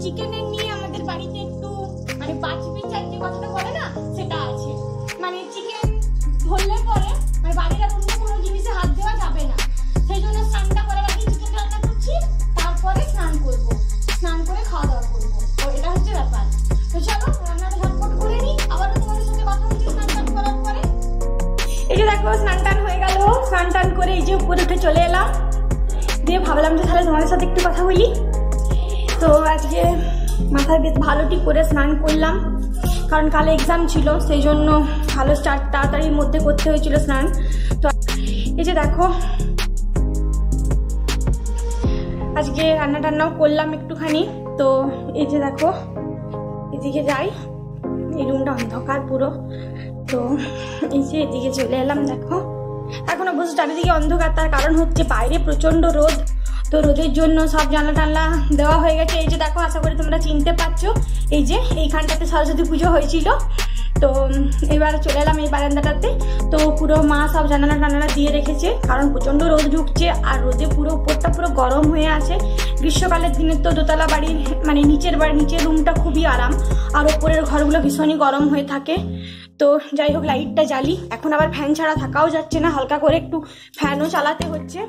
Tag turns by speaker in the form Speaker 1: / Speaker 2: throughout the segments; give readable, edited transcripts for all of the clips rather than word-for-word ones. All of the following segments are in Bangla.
Speaker 1: চিকেনের নিয়ে আমাদের বাড়িতে একটু মানে বাছবিচার যে কথাটা বলে না সেটা আছে। মানে চিকেন ধরলে পরে মানে বাড়ির আর অন্য কোনো জিনিসে হাত দেওয়া যাবে না, সেই জন্য স্নানটা করার আগে চিকেন রান্না করছি, তারপরে স্নান করবো, স্নান করে খাওয়া দাওয়া করবো। তো এটা হচ্ছে ব্যাপার। তো চলো রান্নাটা ঝটপট করে নিই, আবারও তোমাদের সাথে কথা হচ্ছে স্নান টান করার পরে। এই যে দেখো স্নান টান হয়ে গেল, স্নান টান করে এই যে উপরে উঠে চলে এলাম, দিয়ে ভাবলাম যে তাহলে তোমাদের সাথে একটু কথা বলি। তো আজকে মাথায় বেশ ভালো ঠিক করে স্নান করলাম, কারণ কালে এক্সাম ছিল, সেই জন্য ভালো তাড়াতাড়ির মধ্যে করতে হয়েছিল স্নান। তো এই যে দেখো আজকে রান্না টান্নাও করলাম একটুখানি। তো এই যে দেখো এদিকে যাই, এই রুমটা অন্ধকার পুরো, তো এই যে এদিকে চলে এলাম। দেখো এখন অবশ্য চারিদিকে অন্ধকার, তার কারণ হচ্ছে বাইরে প্রচন্ড রোদ, তো রোদের জন্য সব জানলা টানলা দেওয়া হয়ে গেছে। এই যে দেখো, আশা করি তোমরা চিনতে পারছো, এই যে এইখানটাতে সরস্বতী পুজো হয়েছিল। তো এবার চলে এলাম এই বারান্দাটাতে, তো পুরো মা সব জানালা টানালা দিয়ে রেখেছে, কারণ প্রচন্ড রোদ ঢুকছে আর রোদে পুরো উপরটা পুরো গরম হয়ে আছে। গ্রীষ্মকালের দিনে তো দোতলা বাড়ির মানে নিচের রুমটা খুবই আরাম, আর ওপরের ঘরগুলো ভীষণই গরম হয়ে থাকে। তো যাই হোক লাইটটা জ্বালি, এখন আবার ফ্যান ছাড়া থাকাও যাচ্ছে না, হালকা করে একটু ফ্যানও চালাতে হচ্ছে।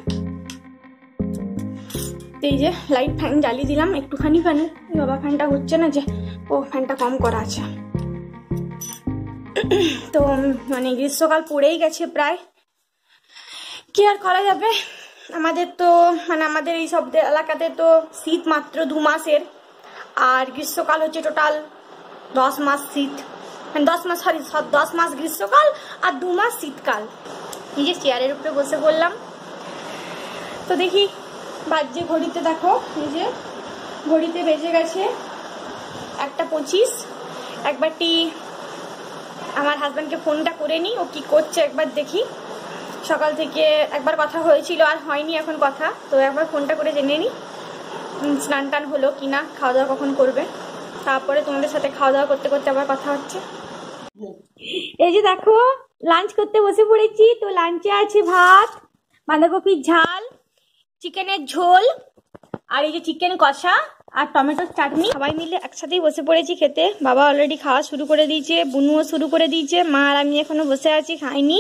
Speaker 1: এই যে লাইট ফ্যান জ্বালিয়ে দিলাম একটুখানি, ফ্যান বাবা ফ্যানটা হচ্ছে না যে, ও ফ্যানটা কম করা আছে। তো মানে গ্রীষ্মকাল পড়েই গেছে প্রায়, কি আর করা যাবে। আমাদের তো মানে আমাদের এই সব এলাকাতে তো শীত মাত্র 2 মাসের, আর গ্রীষ্মকাল হচ্ছে টোটাল 10 মাস শীত, মানে 10 মাস গ্রীষ্মকাল আর 2 মাস শীতকাল। এই যে চেয়ারের উপরে বসে পড়লাম, তো দেখি বাজে ঘড়িতে, দেখো এই যে ঘড়িতে বেজে গেছে 1:25। একবারটি আমার হাজব্যান্ডকে ফোনটা করে নিই, ও কি করছে একবার দেখি। সকাল থেকে একবার কথা হয়েছিল, আর হয়নি এখন কথা, তো একবার ফোনটা করে জেনে নিই স্নান টান হলো কিনা, খাওয়া দাওয়া কখন করবে, তারপরে তোমাদের সাথে খাওয়া দাওয়া করতে করতে আবার কথা হচ্ছে। এই যে দেখো লাঞ্চ করতে বসে পড়েছি, তো লাঞ্চে আছে ভাত, বাঁধাকপির ঝাল, চিকেনের ঝোল, আর এই যে চিকেন কষা আর টমেটোর চাটনি। সবাই মিলে একসাথেই বসে পড়েছি খেতে। বাবা অলরেডি খাওয়া শুরু করে দিয়েছে, বুনুও শুরু করে দিয়েছে, মা আর আমি এখনো বসে আছি, খাইনি।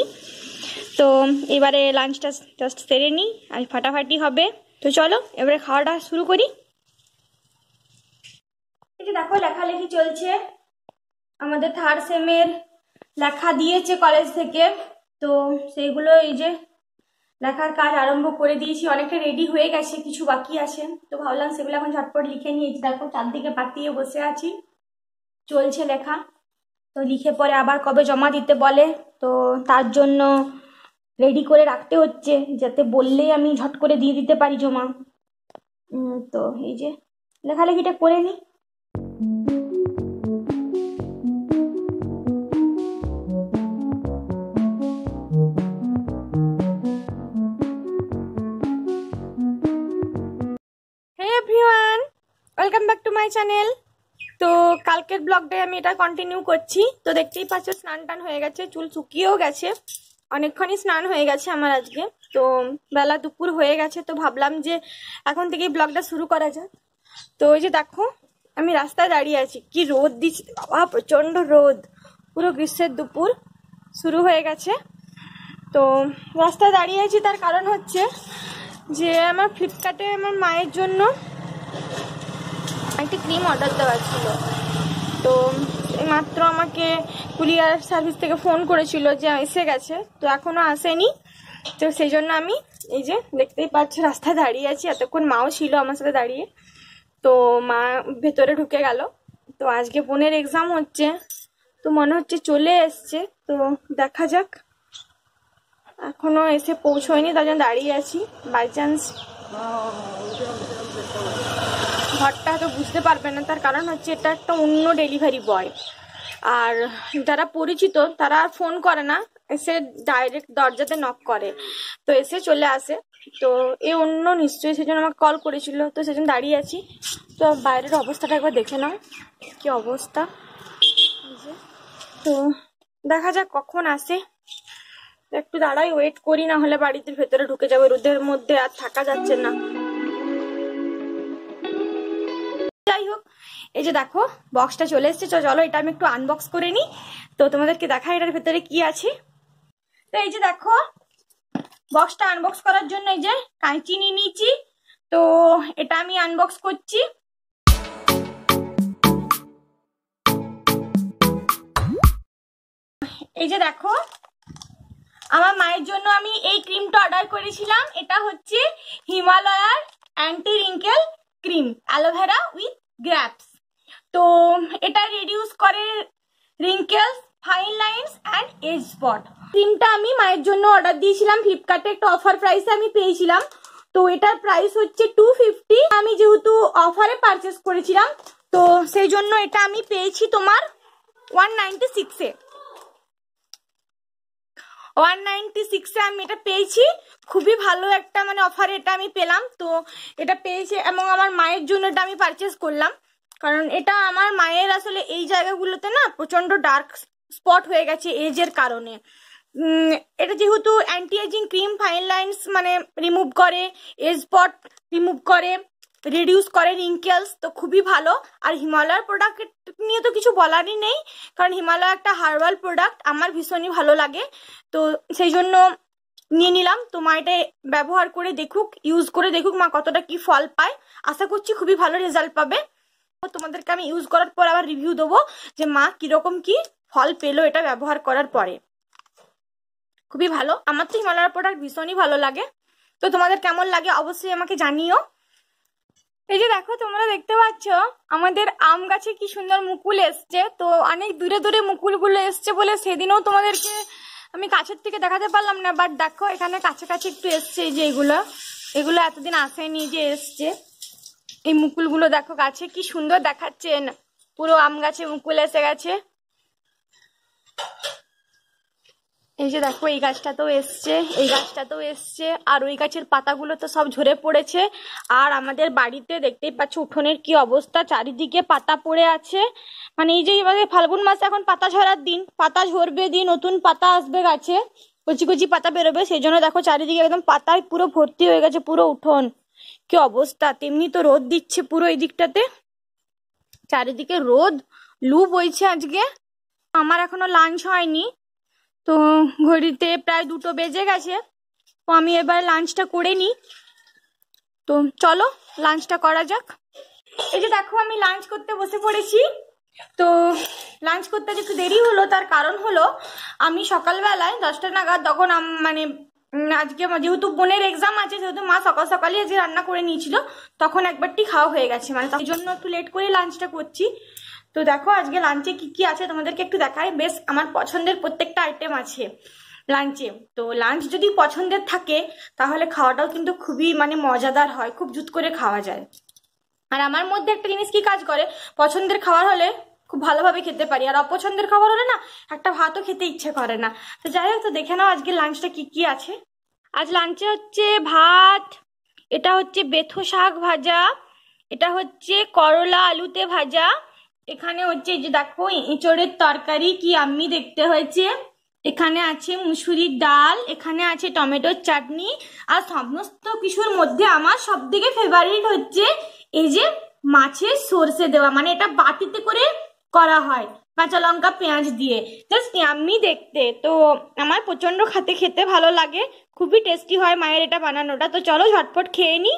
Speaker 1: তো এবারে লাঞ্চটা জাস্ট সেরে নিই, আর ফাটাফাটি হবে। তো চলো এবারে খাওয়াটা শুরু করি। এই যে দেখো লেখালেখি চলছে, আমাদের 3rd সেমের লেখা দিয়েছে কলেজ থেকে, তো সেইগুলো এই যে লেখার কাজ আরম্ভ করে দিয়েছি, অনেকটা রেডি হয়ে গেছে, কিছু বাকি আছে, তো ভাবলাম সেগুলো এখন ঝটপট লিখে নিয়েছি। দেখো চারদিকে পাতিয়ে বসে আছি, চলছে লেখা। তো লিখে পরে আবার কবে জমা দিতে বলে, তো তার জন্য রেডি করে রাখতে হচ্ছে, যাতে বললেই আমি ঝট করে দিয়ে দিতে পারি জমা। তো এই যে লেখালেখিটা করে নিই। Welcome back to my channel. তো কালকের ব্লগটাই আমি এটা কন্টিনিউ করছি। তো দেখতেই পাচ্ছ স্নান টান হয়ে গেছে, চুল শুকিয়েও গেছে, অনেকক্ষণই স্নান হয়ে গেছে আমার আজকে। তো বেলা দুপুর হয়ে গেছে, তো ভাবলাম যে এখন থেকেই ব্লগটা শুরু করা যাক। তো ওই যে দেখো আমি রাস্তায় দাঁড়িয়ে আছি, কি রোদ দিচ্ছে বাবা, প্রচন্ড রোদ, পুরো গ্রীষ্মের দুপুর শুরু হয়ে গেছে। তো রাস্তায় দাঁড়িয়ে আছি, তার কারণ হচ্ছে যে আমার ফ্লিপকার্টে আমার মায়ের জন্য একটি ক্রিম অর্ডার দেওয়া ছিল। তো মাত্র আমাকে কুরিয়ার সার্ভিস থেকে ফোন করেছিল যে এসে গেছে, তো এখনো আসেনি। তো সেই জন্য আমি এই যে দেখতেই পাচ্ছি রাস্তায় দাঁড়িয়ে আছি, এতক্ষণ মাও ছিল আমার সাথে দাঁড়িয়ে। তো মা ভেতরে ঢুকে গেল। তো আজকে বোনের এক্সাম হচ্ছে, তো মনে হচ্ছে চলে এসছে, তো দেখা যাক, এখনো এসে পৌঁছয়নি, তার জন্য দাঁড়িয়ে আছি। বাই চান্স ঘরটা তো বুঝতে পারবে না, তার কারণ হচ্ছে এটা একটা অন্য ডেলিভারি বয়, আর যারা পরিচিত তারা ফোন করে না, এসে ডাইরেক্ট দরজাতে নক করে, তো এসে চলে আসে। তো এ অন্য নিশ্চয়ই, সেজন্য আমাকে কল করেছিল, তো সেজন্য দাঁড়িয়ে আছি। তো বাইরের অবস্থাটা একবার দেখে নাও কি অবস্থা। তো দেখা যাক কখন আসে, একটু দাঁড়াই, ওয়েট করি, না হলে বাড়িতে ভেতরে ঢুকে যাবে, রোদের মধ্যে আর থাকা যাচ্ছে না। যাই হোক এই যে দেখো বক্সটা চলে এসেছে। চলো এটা আমি একটু আনবক্স করে নিই, তো তোমাদেরকে দেখাই এটার ভেতরে কি আছে। তো এই যে দেখো বক্সটা আনবক্স করার জন্য এই যে কাঁচি নিয়ে নিয়েছি, তো এটা আমি আনবক্স করছি। এই যে দেখো আমার মায়ের জন্য আমি এই ক্রিমটা অর্ডার করেছিলাম। এটা হচ্ছে হিমালয়ার anti wrinkle cream aloe vera with grapes. তো এটা রিডিউস করে wrinkles, fine lines and age spot. ক্রিমটা আমি মায়ের জন্য অর্ডার দিয়েছিলাম ফ্লিপকার্টে, একটা অফার প্রাইসে আমি পেয়েছিলাম। তো এটার প্রাইস হচ্ছে 250। আমি যেহেতু অফারে পারচেস করেছিলাম তো সেই জন্য এটা আমি পেয়েছি তোমার 196-এ। 196-এ আমি এটা পেয়েছি। খুবই ভালো একটা মানে অফারে এটা আমি পেলাম। তো এটা পেয়েছি এবং আমার মায়ের জন্য এটা আমি পারচেস করলাম, কারণ এটা আমার মায়ের আসলে এই জায়গাগুলোতে না প্রচন্ড ডার্ক স্পট হয়ে গেছে এজের কারণে। এটা যেহেতু anti aging cream, fine lines মানে রিমুভ করে, এজ স্পট রিমুভ করে, রিডিউস করে রিঙ্কেলস, তো খুবই ভালো। আর হিমালয়ার প্রোডাক্ট নিয়ে তো কিছু বলারই নেই, কারণ হিমালয় একটা হার্বাল প্রোডাক্ট, আমার ভীষণই ভালো লাগে। তো সেই জন্য নিয়ে নিলাম। তো মা এটা ব্যবহার করে দেখুক, ইউজ করে দেখুক মা কতটা কি ফল পায়। আশা করছি খুবই ভালো রেজাল্ট পাবে। তোমাদেরকে আমি ইউজ করার পর আবার রিভিউ দেবো যে মা কিরকম কি ফল পেলো এটা ব্যবহার করার পরে। খুবই ভালো, আমার তো হিমালয়ার প্রোডাক্ট ভীষণই ভালো লাগে। তো তোমাদের কেমন লাগে অবশ্যই আমাকে জানিও। এই যে দেখো তোমরা দেখতে পাচ্ছ আমাদের আম গাছে কি সুন্দর মুকুল এসছে। তো অনেক দূরে দূরে মুকুলগুলো এসছে বলে সেদিনও তোমাদেরকে আমি কাছের থেকে দেখাতে পারলাম না, বাট দেখো এখানে কাছাকাছি একটু এসছে। এই যে এগুলো এতদিন আসেনি, যে এসছে এই মুকুলগুলো দেখো গাছে কি সুন্দর দেখাচ্ছে, পুরো আম গাছে মুকুল এসে গেছে। এই যে দেখো এই গাছটাতেও এসছে, এই গাছটাতেও এসছে, আর ওই গাছের পাতাগুলো তো সব ঝরে পড়েছে। আর আমাদের বাড়িতে দেখতেই পাচ্ছ উঠোনের কি অবস্থা, চারিদিকে পাতা পড়ে আছে। মানে এই যে ফাল্গুন মাসে এখন পাতা ঝরার দিন, পাতা ঝরবে দিন, নতুন পাতা আসবে গাছে, কচি কচি পাতা বেরোবে। সেই জন্য দেখো চারিদিকে একদম পাতায় পুরো ভর্তি হয়ে গেছে পুরো উঠোন, কি অবস্থা। তেমনি তো রোদ দিচ্ছে পুরো এই দিকটাতে, চারিদিকে রোদ, লু বইছে আজকে। আমার এখনো লাঞ্চ হয়নি, তো ঘড়িতে প্রায় 2টো বেজে গেছে। তো আমি এবার লাঞ্চটা করে নিই। তো চলো লাঞ্চটা করা যাক। এই যে দেখো আমি লাঞ্চ করতে বসে পড়েছি। তো লাঞ্চ করতে একটু দেরি হলো, তার কারণ হলো আমি সকালবেলায় 10টা নাগাদ, তখন মানে আজকে যেহেতু বোনের এক্সাম আছে সেহেতু মা সকাল সকালই আজকে রান্না করে নিয়েছিল, তখন একবারটি খাওয়া হয়ে গেছে, মানে তাই জন্য একটু লেট করে লাঞ্চটা করছি। তো দেখো আজকে লাঞ্চে কি কি আছে তোমাদেরকে একটু দেখাই। বেশ আমার পছন্দের প্রত্যেকটা আইটেম আছে লাঞ্চে। তো লাঞ্চ যদি পছন্দের থাকে তাহলে খাওয়াটাও কিন্তু খুবই মানে মজাদার হয়, খুব জুত করে খাওয়া যায়। আর আমার মধ্যে একটা জিনিস কি কাজ করে, পছন্দের খাবার হলে খুব ভালোভাবে খেতে পারি, আর অপছন্দের খাবার হলে না একটা ভাতও খেতে ইচ্ছে করে না। তো যাই হোক, তো দেখে নাও আজকে লাঞ্চটা কি কি আছে। আজ লাঞ্চে হচ্ছে ভাত, এটা হচ্ছে বেথো শাক ভাজা, এটা হচ্ছে করলা আলুতে ভাজা, এখানে হচ্ছে যে দেখো এঁচড়ের তরকারি, কি আমি দেখতে হয়েছে, এখানে আছে মুসুরির ডাল, এখানে আছে টমেটোর চাটনি, আর সমস্ত কিছুর মধ্যে আমার সব থেকে ফেভারিট হচ্ছে এই যে মাছের সর্ষে দেওয়া, মানে এটা বাটিতে করে করা হয় কাঁচা লঙ্কা পেঁয়াজ দিয়ে, জাস্ট আমি দেখতে। তো আমার প্রচন্ড খেতে ভালো লাগে, খুবই টেস্টি হয় মায়ের এটা বানানোটা। তো চলো ঝটপট খেয়ে নিই।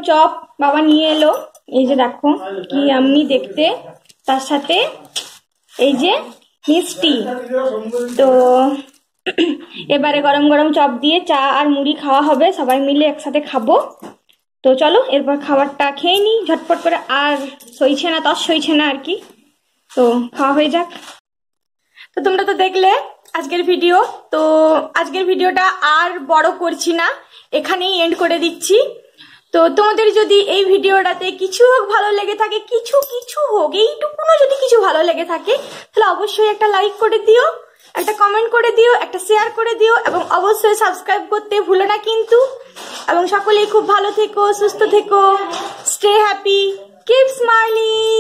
Speaker 1: চপ বাবা নিয়ে এলো, এই যে দেখো কি আমি দেখতে, তার সাথে এই যে মিষ্টি। তো এবারে গরম গরম চপ দিয়ে চা আর মুড়ি খাওয়া হবে, সবাই মিলে একসাথে খাবো। তো চলো এরপর খাবারটা খেয়ে নিই ঝটপট করে, আর সইছে না তস সইছে না আর কি, তো খাওয়া হয়ে যাক। তো তোমরা তো দেখলে আজকের ভিডিও, তো আজকের ভিডিওটা আর বড় করছি না, এখানেই এন্ড করে দিচ্ছি। তো তোমাদের যদি এই ভিডিওটাতে কিছু হোক ভালো লেগে থাকে, কিছু হোক এইটুকুনো যদি কিছু ভালো লেগে থাকে, তাহলে অবশ্যই একটা লাইক করে দিও, একটা কমেন্ট করে দিও, একটা শেয়ার করে দিও, এবং অবশ্যই সাবস্ক্রাইব করতে ভুলো না কিন্তু। এবং সকলেই খুব ভালো থেকো, সুস্থ থেকো, স্টে হ্যাপি, কিপ স্মাইলিং।